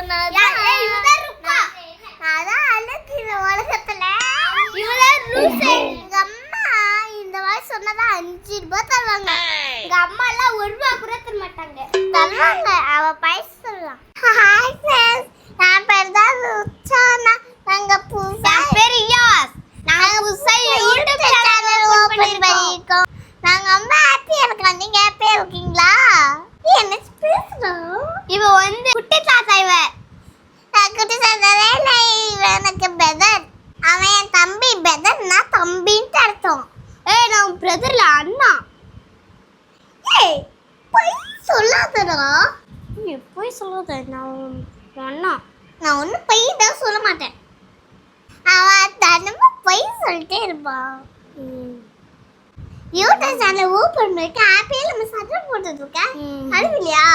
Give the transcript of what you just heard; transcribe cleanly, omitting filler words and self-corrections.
சொன்னதான் அதான் அழகு இந்த உலகத்துல. எங்க அம்மா இந்த மாதிரி சொன்னதா 5 ரூபாய் தருவாங்க. எங்க அம்மா எல்லாம் 1 ரூபாய் கூட தர மாட்டாங்க. தருவாங்க, அவ பைசா சொல்லலாம். ஹாய் ஃப்ரெண்ட்ஸ், நான் பேர் தான் ருச்சானா. நாங்க புதுசா பேர் யாஸ். நாங்க புதுசா யூடியூப் சேனல் ஓபன் பண்ணிருக்கோம். நாங்க ரொம்ப ஹாப்பியா இருக்கோம். நீங்க ஹாப்பியா இருக்கீங்களா? என்ன பேசுறோம்? இவ வந்து குட்டி தாத்தா. குட்டி தாத்தாவே இல்லை, எனக்கு பிரதர். அவன் என் தம்பி. பிரதர்னா தம்பின்னு அர்த்தம். நான் பிரதர்ல அண்ணா. போய் சொல்லாதடா. போய் சொல்லாத. நான் அண்ணா. நான் ஒன்றும் போய் தான் சொல்ல மாட்டேன். அவன் தினமும் போய் சொல்லிட்டே இருப்பான். யூடியூப் சேனல் ஓப்பன் பண்ணிருக்க ஹாப்பியா நம்ம சட்டை போட்டுட்டு இருக்கேன். அது இல்லையா?